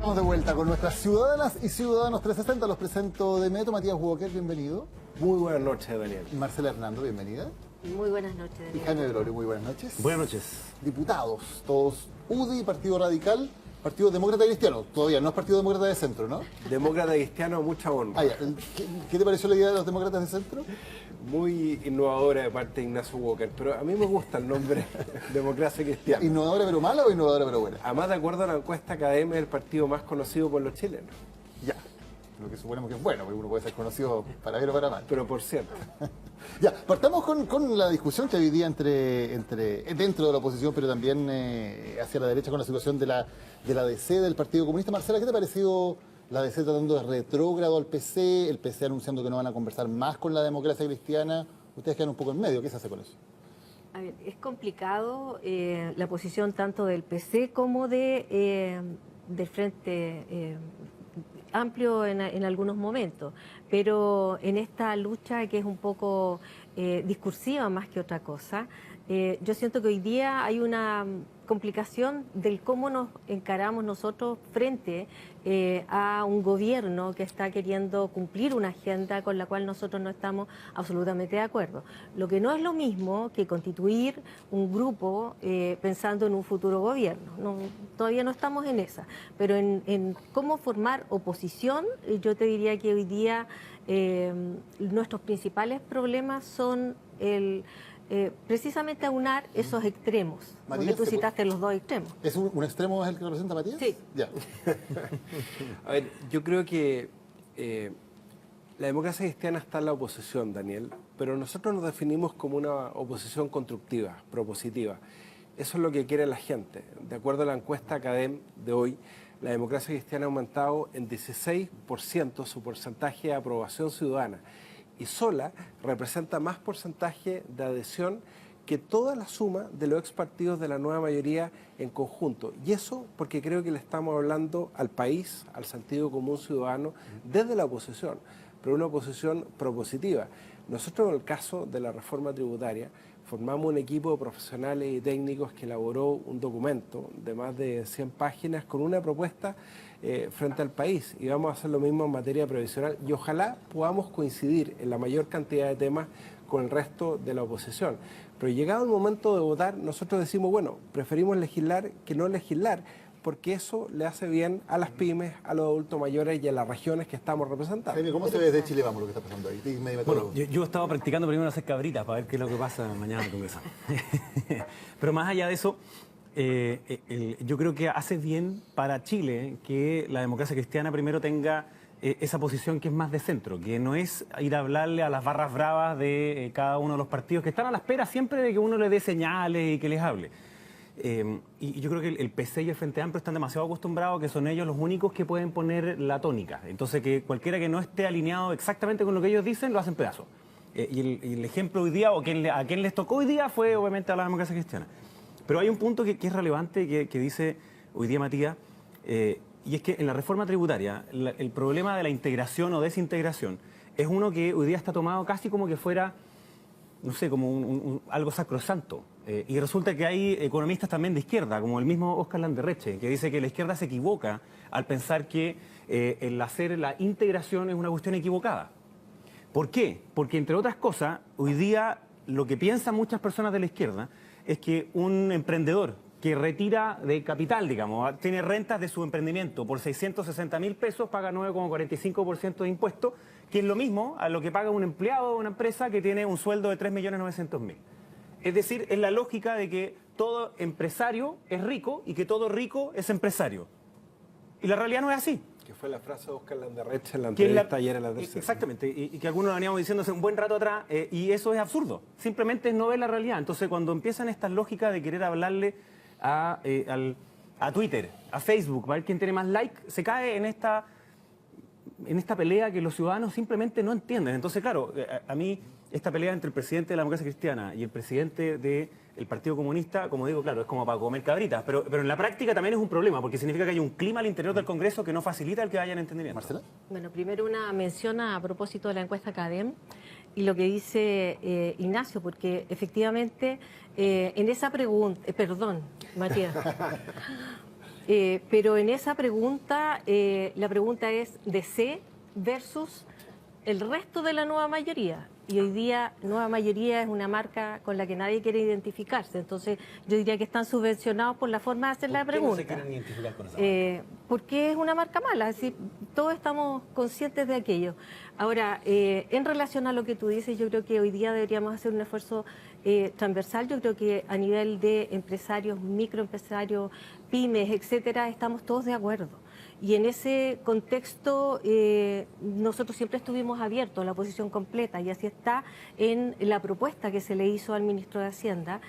Estamos de vuelta con nuestras ciudadanas y ciudadanos 360. Los presento de inmediato. Matías Walker, bienvenido. Muy buenas noches, Daniel. Y Marcela Hernando, bienvenida. Muy buenas noches, Daniel. Y Jaime Velorio, muy buenas noches. Buenas noches. Diputados, todos UDI, Partido Radical, Partido Demócrata Cristiano. Todavía no es Partido Demócrata de Centro, ¿no? Demócrata cristiano, mucha honra. Ah, ya. ¿Qué te pareció la idea de los demócratas de Centro? Muy innovadora de parte de Ignacio Walker, pero a mí me gusta el nombre Democracia Cristiana. ¿Innovadora pero mala o innovadora pero buena? Además, de acuerdo a la encuesta académica, es el partido más conocido por los chilenos. Ya. Lo que suponemos que es bueno, porque uno puede ser conocido para bien o para mal. Pero por cierto. Ya, partamos con la discusión que hoy día dentro de la oposición, pero también hacia la derecha con la situación de la DC, del Partido Comunista. Marcela, ¿qué te ha parecido la DC tratando de retrógrado al PC, el PC anunciando que no van a conversar más con la democracia cristiana? Ustedes quedan un poco en medio, ¿qué se hace con eso? A ver, es complicado la posición tanto del PC como del Frente Amplio en algunos momentos, pero en esta lucha que es un poco discursiva más que otra cosa, yo siento que hoy día hay una complicación del cómo nos encaramos nosotros frente a un gobierno que está queriendo cumplir una agenda con la cual nosotros no estamos absolutamente de acuerdo. Lo que no es lo mismo que constituir un grupo pensando en un futuro gobierno. Todavía no estamos en esa, pero en cómo formar oposición, yo te diría que hoy día nuestros principales problemas son precisamente aunar esos extremos, Matías, porque tú citaste los dos extremos. ¿Es un extremo es el que representa Matías? Sí. Ya. A ver, yo creo que la democracia cristiana está en la oposición, Daniel, pero nosotros nos definimos como una oposición constructiva, propositiva. Eso es lo que quiere la gente. De acuerdo a la encuesta académica de hoy, la democracia cristiana ha aumentado en 16% su porcentaje de aprobación ciudadana y sola representa más porcentaje de adhesión que toda la suma de los ex partidos de la nueva mayoría en conjunto. Y eso porque creo que le estamos hablando al país, al sentido común ciudadano, desde la oposición, pero una oposición propositiva. Nosotros en el caso de la reforma tributaria formamos un equipo de profesionales y técnicos que elaboró un documento de más de 100 páginas con una propuesta frente al país, y vamos a hacer lo mismo en materia previsional y ojalá podamos coincidir en la mayor cantidad de temas con el resto de la oposición. Pero llegado el momento de votar, nosotros decimos, bueno, preferimos legislar que no legislar, porque eso le hace bien a las pymes, a los adultos mayores y a las regiones que estamos representando. Jaime, ¿cómo se ve desde Chile Vamos lo que está pasando ahí? Bueno, yo estaba practicando primero hacer cabritas para ver qué es lo que pasa mañana en el Congreso. Pero más allá de eso, yo creo que hace bien para Chile que la democracia cristiana primero tenga esa posición que es más de centro, que no es ir a hablarle a las barras bravas de cada uno de los partidos, que están a la espera siempre de que uno les dé señales y que les hable. Y yo creo que el PC y el Frente Amplio están demasiado acostumbrados, que son ellos los únicos que pueden poner la tónica. Entonces, que cualquiera que no esté alineado exactamente con lo que ellos dicen, lo hacen pedazos. Y el ejemplo hoy día, o a quien les tocó hoy día, fue obviamente a la democracia cristiana. Pero hay un punto que es relevante, que dice hoy día Matías, y es que en la reforma tributaria, el problema de la integración o desintegración es uno que hoy día está tomado casi como que fuera, no sé, como algo sacrosanto. Y resulta que hay economistas también de izquierda, como el mismo Óscar Landerreche, que dice que la izquierda se equivoca al pensar que el hacer la integración es una cuestión equivocada. ¿Por qué? Porque, entre otras cosas, hoy día lo que piensan muchas personas de la izquierda es que un emprendedor que retira de capital, digamos, tiene rentas de su emprendimiento por 660.000 pesos, paga 9,45% de impuestos, que es lo mismo a lo que paga un empleado de una empresa que tiene un sueldo de 3.900.000. Es decir, es la lógica de que todo empresario es rico y que todo rico es empresario. Y la realidad no es así. Que fue la frase de Óscar Landerreche en la entrevista ayer en la tercera. Exactamente, y que algunos lo veníamos diciendo hace un buen rato atrás, y eso es absurdo. Simplemente es no ver la realidad. Entonces, cuando empiezan estas lógicas de querer hablarle a Twitter, a Facebook, para ver quién tiene más like, se cae en esta pelea que los ciudadanos simplemente no entienden. Entonces, claro, a mí esta pelea entre el presidente de la democracia cristiana y el presidente del Partido Comunista, como digo, claro, es como para comer cabritas, pero en la práctica también es un problema, porque significa que hay un clima al interior del Congreso que no facilita el que vayan entendimiento. ¿Marcela? Bueno, primero una mención a propósito de la encuesta CADEM y lo que dice Ignacio, porque efectivamente en esa pregunta, perdón, Matías, Pero en esa pregunta, la pregunta es DC versus el resto de la nueva mayoría. Y hoy día nueva mayoría es una marca con la que nadie quiere identificarse. Entonces yo diría que están subvencionados por la forma de hacer la pregunta. ¿Por qué no se quieren identificar con esa marca? Porque es una marca mala, es decir, todos estamos conscientes de aquello. Ahora, en relación a lo que tú dices, yo creo que hoy día deberíamos hacer un esfuerzo transversal. Yo creo que a nivel de empresarios, microempresarios, pymes, etcétera, estamos todos de acuerdo. Y en ese contexto nosotros siempre estuvimos abiertos a la oposición completa, y así está en la propuesta que se le hizo al ministro de Hacienda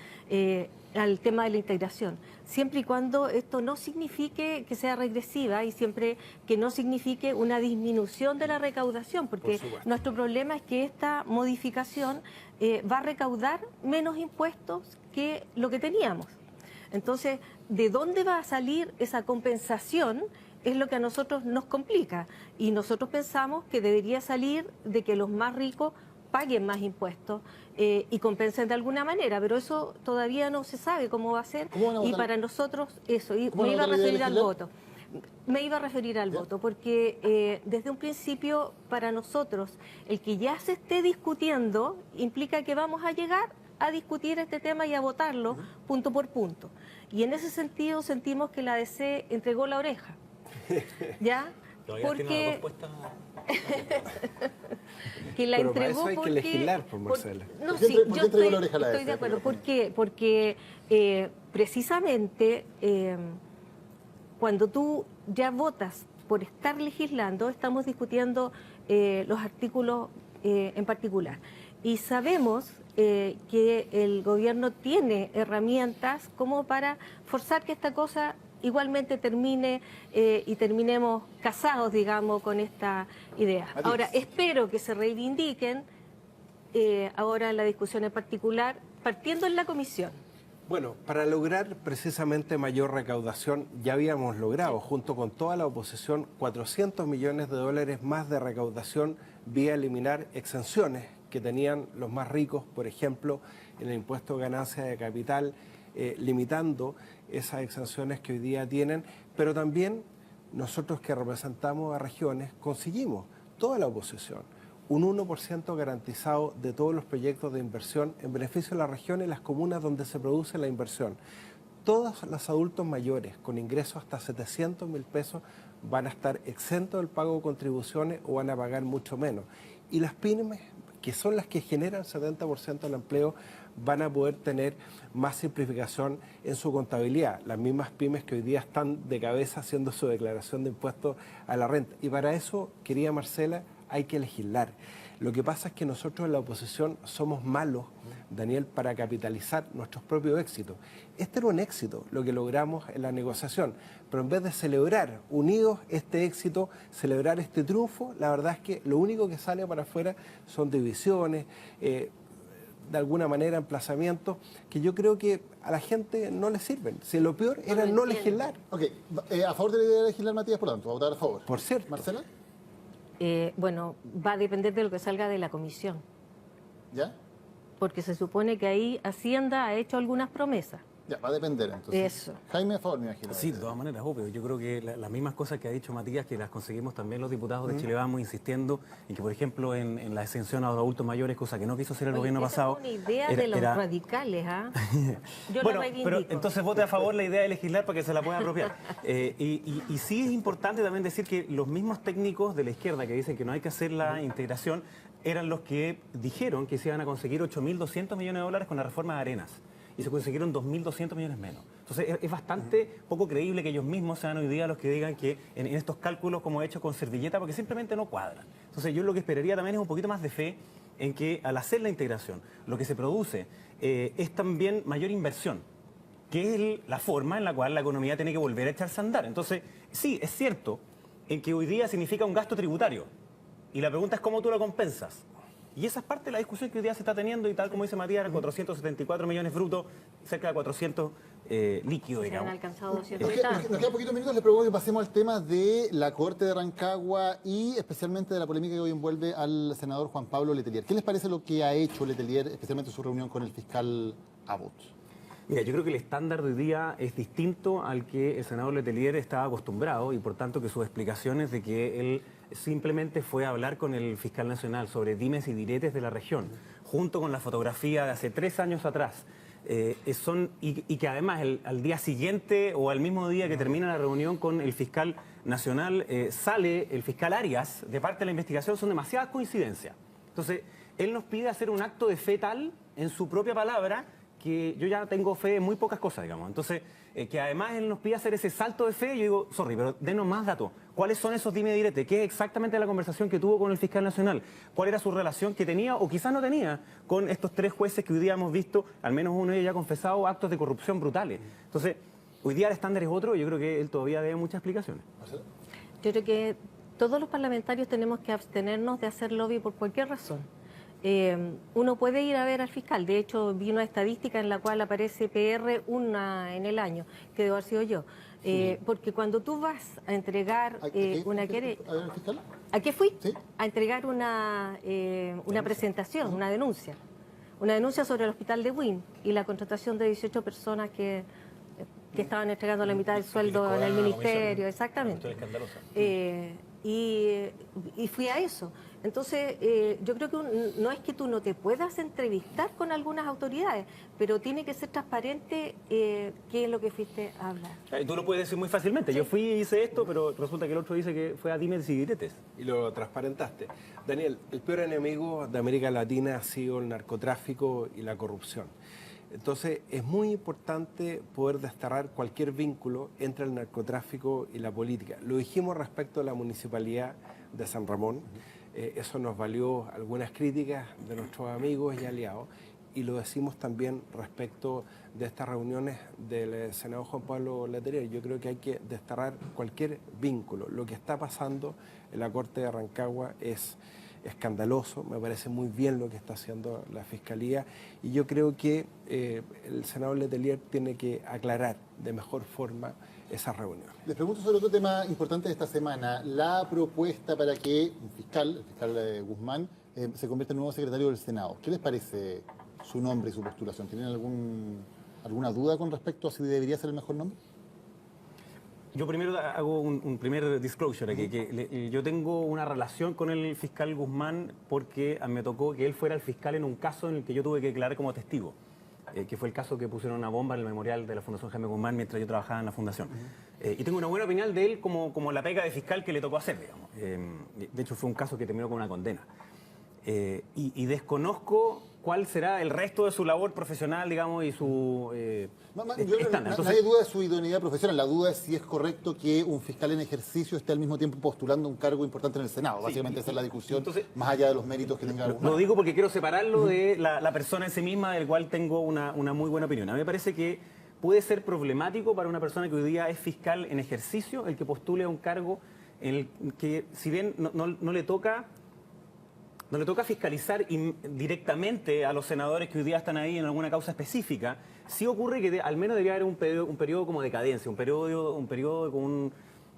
al tema de la integración. Siempre y cuando esto no signifique que sea regresiva y siempre que no signifique una disminución de la recaudación, porque nuestro problema es que esta modificación va a recaudar menos impuestos que lo que teníamos. Entonces, ¿de dónde va a salir esa compensación? Es lo que a nosotros nos complica, y nosotros pensamos que debería salir de que los más ricos paguen más impuestos y compensen de alguna manera, pero eso todavía no se sabe cómo va a ser, y para nosotros eso, y me iba a referir al voto. Me iba a referir al voto, porque desde un principio para nosotros el que ya se esté discutiendo implica que vamos a llegar a discutir este tema y a votarlo punto por punto. Y en ese sentido sentimos que la DC entregó la oreja. ¿Ya? Porque que la pero entregó para eso hay que legislar, por Marcela. No, ¿Por qué sí, entregó yo la oreja a la estoy de DC? acuerdo. ¿Por qué? Porque precisamente cuando tú ya votas por estar legislando, estamos discutiendo los artículos en particular. Y sabemos que el gobierno tiene herramientas como para forzar que esta cosa igualmente termine y terminemos casados, digamos, con esta idea. Ahora, espero que se reivindiquen ahora en la discusión en particular, partiendo en la comisión. Bueno, para lograr precisamente mayor recaudación, ya habíamos logrado, junto con toda la oposición, 400 millones de dólares más de recaudación vía eliminar exenciones que tenían los más ricos, por ejemplo, en el impuesto de ganancia de capital, limitando esas exenciones que hoy día tienen, pero también nosotros que representamos a regiones conseguimos, toda la oposición, un 1% garantizado de todos los proyectos de inversión en beneficio de la región y las comunas donde se produce la inversión. Todos los adultos mayores con ingresos hasta 700.000 pesos van a estar exentos del pago de contribuciones o van a pagar mucho menos. Y las pymes, que son las que generan 70% del empleo, van a poder tener más simplificación en su contabilidad. Las mismas pymes que hoy día están de cabeza haciendo su declaración de impuestos a la renta. Y para eso, querida Marcela, hay que legislar. Lo que pasa es que nosotros en la oposición somos malos, Daniel, para capitalizar nuestros propios éxitos. Este era un éxito, lo que logramos en la negociación, pero en vez de celebrar unidos este éxito, celebrar este triunfo, la verdad es que lo único que sale para afuera son divisiones, de alguna manera emplazamientos, que yo creo que a la gente no le sirven. Si lo peor era no legislar. Ok, a favor de la idea de legislar, Matías, por tanto, va a votar a favor. Por cierto. ¿Marcela? Bueno, va a depender de lo que salga de la comisión, ¿Ya? porque se supone que ahí Hacienda ha hecho algunas promesas. Ya, va a depender entonces. Eso. Jaime, a favor, me imagino. Sí, de todas maneras, obvio. Yo creo que las mismas cosas que ha dicho Matías, que las conseguimos también los diputados de Chile Vamos, insistiendo en que, por ejemplo, en la exención a los adultos mayores, cosa que no quiso hacer el gobierno Esa pasado. es una idea de los radicales, ¿ah? Yo bueno, la reivindico. pero entonces vote a favor la idea de legislar para que se la pueda apropiar. Y sí es importante también decir que los mismos técnicos de la izquierda que dicen que no hay que hacer la integración eran los que dijeron que se iban a conseguir 8.200 millones de dólares con la reforma de Arenas. Y se consiguieron 2.200 millones menos. Entonces es bastante poco creíble que ellos mismos sean hoy día los que digan que en estos cálculos como he hecho con servilleta, porque simplemente no cuadran. Entonces yo lo que esperaría también es un poquito más de fe en que al hacer la integración, lo que se produce es también mayor inversión, que es la forma en la cual la economía tiene que volver a echarse a andar. Entonces, sí, es cierto en que hoy día significa un gasto tributario. Y la pregunta es cómo tú lo compensas. Y esa es parte de la discusión que hoy día se está teniendo, y tal como dice Matías, 474 millones brutos, cerca de 400 líquidos, Se han digamos. alcanzado 200 Nos y tantos. quedan poquitos minutos, les propongo que pasemos al tema de la Corte de Rancagua y especialmente de la polémica que hoy envuelve al senador Juan Pablo Letelier. ¿Qué les parece lo que ha hecho Letelier, especialmente su reunión con el fiscal Abbott? Mira, yo creo que el estándar de hoy día es distinto al que el senador Letelier estaba acostumbrado y por tanto que sus explicaciones de que él simplemente fue a hablar con el fiscal nacional sobre dimes y diretes de la región, junto con la fotografía de hace 3 años atrás, y que además al día siguiente o al mismo día que termina la reunión con el fiscal nacional, sale el fiscal Arias de parte de la investigación, son demasiadas coincidencias. Entonces, él nos pide hacer un acto de fe tal en su propia palabra que yo ya tengo fe en muy pocas cosas, digamos. Entonces, que además él nos pide hacer ese salto de fe, yo digo, sorry, pero denos más datos. ¿Cuáles son esos dime diretes? ¿Qué es exactamente la conversación que tuvo con el fiscal nacional? ¿Cuál era su relación que tenía o quizás no tenía con estos 3 jueces que hoy día hemos visto, al menos uno de ellos ya ha confesado actos de corrupción brutales? Entonces, hoy día el estándar es otro y yo creo que él todavía debe muchas explicaciones. Yo creo que todos los parlamentarios tenemos que abstenernos de hacer lobby por cualquier razón. Uno puede ir a ver al fiscal, de hecho vi una estadística en la cual aparece PR una en el año, que debo haber sido yo, porque cuando tú vas a entregar una querella... ¿A ver al fiscal? ¿A qué fui? Sí. A entregar una presentación, una denuncia sobre el hospital de Wynn y la contratación de 18 personas que estaban entregando la mitad del sueldo en el ministerio, exactamente. Y fui a eso. Entonces, yo creo que no es que tú no te puedas entrevistar con algunas autoridades, pero tiene que ser transparente qué es lo que fuiste a hablar. Tú lo puedes decir muy fácilmente. Sí. Yo fui y hice esto, pero resulta que el otro dice que fue a dimes y diretes. Y lo transparentaste. Daniel, el peor enemigo de América Latina ha sido el narcotráfico y la corrupción. Entonces, es muy importante poder desterrar cualquier vínculo entre el narcotráfico y la política. Lo dijimos respecto a la municipalidad de San Ramón. Eso nos valió algunas críticas de nuestros amigos y aliados. Y lo decimos también respecto de estas reuniones del senador Juan Pablo Letelier. Yo creo que hay que desterrar cualquier vínculo. Lo que está pasando en la Corte de Rancagua es escandaloso, me parece muy bien lo que está haciendo la Fiscalía y yo creo que el senador Letelier tiene que aclarar de mejor forma esa reunión. Les pregunto sobre otro tema importante de esta semana, la propuesta para que el fiscal Guzmán, se convierta en nuevo secretario del Senado. ¿Qué les parece su nombre y su postulación? ¿Tienen alguna duda con respecto a si debería ser el mejor nombre? Yo primero hago un primer disclosure aquí, que yo tengo una relación con el fiscal Guzmán porque me tocó que él fuera el fiscal en un caso en el que yo tuve que declarar como testigo, que fue el caso que pusieron una bomba en el memorial de la Fundación Jaime Guzmán mientras yo trabajaba en la fundación. Y tengo una buena opinión de él como la pega de fiscal que le tocó hacer, digamos. De hecho, fue un caso que terminó con una condena. Y desconozco cuál será el resto de su labor profesional, digamos, y su estándar. Entonces, nadie duda de su idoneidad profesional, la duda es si es correcto que un fiscal en ejercicio esté al mismo tiempo postulando un cargo importante en el Senado. Básicamente esa es la discusión, entonces, más allá de los méritos que tenga alguno. Lo digo porque quiero separarlo de la persona en sí misma, del cual tengo una muy buena opinión. A mí me parece que puede ser problemático para una persona que hoy día es fiscal en ejercicio el que postule a un cargo en el que, si bien no le toca fiscalizar directamente a los senadores que hoy día están ahí en alguna causa específica, sí ocurre que al menos debería haber un periodo como de cadencia, un periodo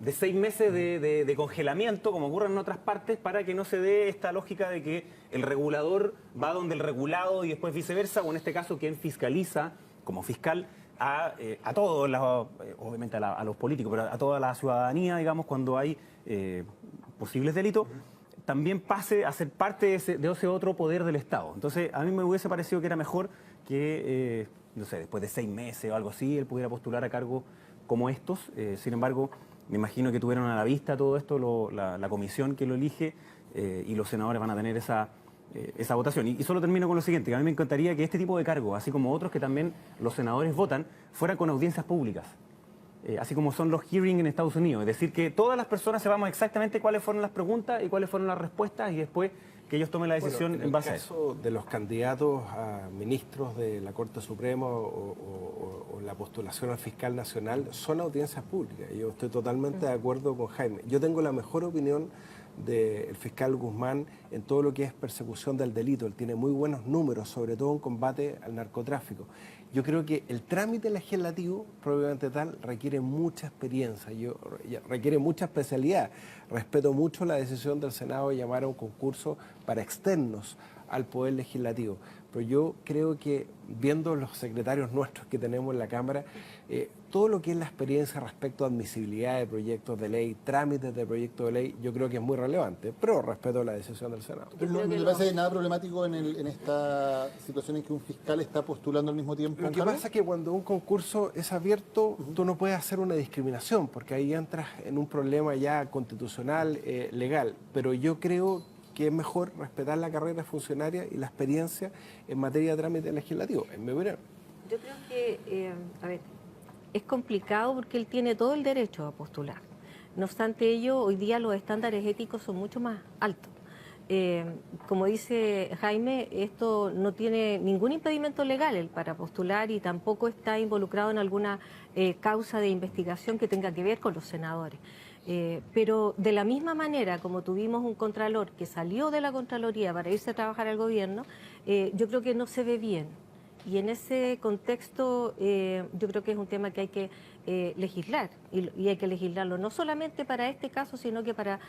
de 6 meses de congelamiento, como ocurre en otras partes, para que no se dé esta lógica de que el regulador va donde el regulado y después viceversa, o en este caso quien fiscaliza como fiscal a todos, obviamente a los políticos, pero a toda la ciudadanía, digamos, cuando hay posibles delitos, también pase a ser parte de ese otro poder del Estado. Entonces, a mí me hubiese parecido que era mejor que, no sé, después de 6 meses o algo así, él pudiera postular a cargos como estos. Sin embargo, me imagino que tuvieron a la vista todo esto, la comisión que lo elige, y los senadores van a tener esa votación. Y solo termino con lo siguiente, que a mí me encantaría que este tipo de cargos, así como otros que también los senadores votan, fueran con audiencias públicas. Así como son los hearings en Estados Unidos. Es decir, que todas las personas sepamos exactamente cuáles fueron las preguntas y cuáles fueron las respuestas y después que ellos tomen la decisión en base a eso. En el caso de los candidatos a ministros de la Corte Suprema o la postulación al fiscal nacional, son audiencias públicas. Yo estoy totalmente de acuerdo con Jaime. Yo tengo la mejor opinión del fiscal Guzmán en todo lo que es persecución del delito. Él tiene muy buenos números, sobre todo en combate al narcotráfico. Yo creo que el trámite legislativo, probablemente tal, requiere mucha experiencia, requiere mucha especialidad. Respeto mucho la decisión del Senado de llamar a un concurso para externos al Poder Legislativo. pero yo creo que viendo los secretarios nuestros que tenemos en la Cámara, todo lo que es la experiencia respecto a admisibilidad de proyectos de ley, trámites de proyectos de ley, yo creo que es muy relevante, pero respeto la decisión del Senado. Pero no le parece nada problemático en esta situación en que un fiscal está postulando al mismo tiempo? Lo que pasa es que cuando un concurso es abierto, tú no puedes hacer una discriminación, porque ahí entras en un problema ya constitucional, legal. Pero yo creo que es mejor respetar la carrera funcionaria y la experiencia en materia de trámite legislativo, en mi opinión. Yo creo que, a ver, es complicado porque él tiene todo el derecho a postular. No obstante ello, hoy día los estándares éticos son mucho más altos. Como dice Jaime, esto no tiene ningún impedimento legal para postular y tampoco está involucrado en alguna causa de investigación que tenga que ver con los senadores. Pero de la misma manera como tuvimos un contralor que salió de la Contraloría para irse a trabajar al gobierno, yo creo que no se ve bien. Y en ese contexto yo creo que es un tema que hay que legislar y hay que legislarlo no solamente para este caso, sino que para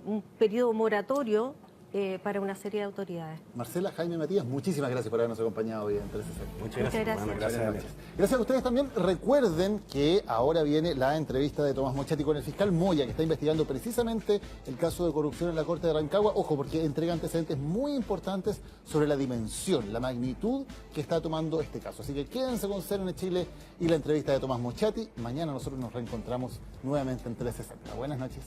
un periodo moratorio para una serie de autoridades. Marcela, Jaime, Matías, muchísimas gracias por habernos acompañado hoy en 360. Muchas gracias. Muchas gracias. Buenas noches. Gracias a ustedes también. Recuerden que ahora viene la entrevista de Tomás Mochetti con el fiscal Moya, que está investigando precisamente el caso de corrupción en la Corte de Rancagua. Ojo, porque entrega antecedentes muy importantes sobre la dimensión, la magnitud que está tomando este caso. Así que quédense con CNN Chile y la entrevista de Tomás Mochetti. Mañana nosotros nos reencontramos nuevamente en 360. Buenas noches.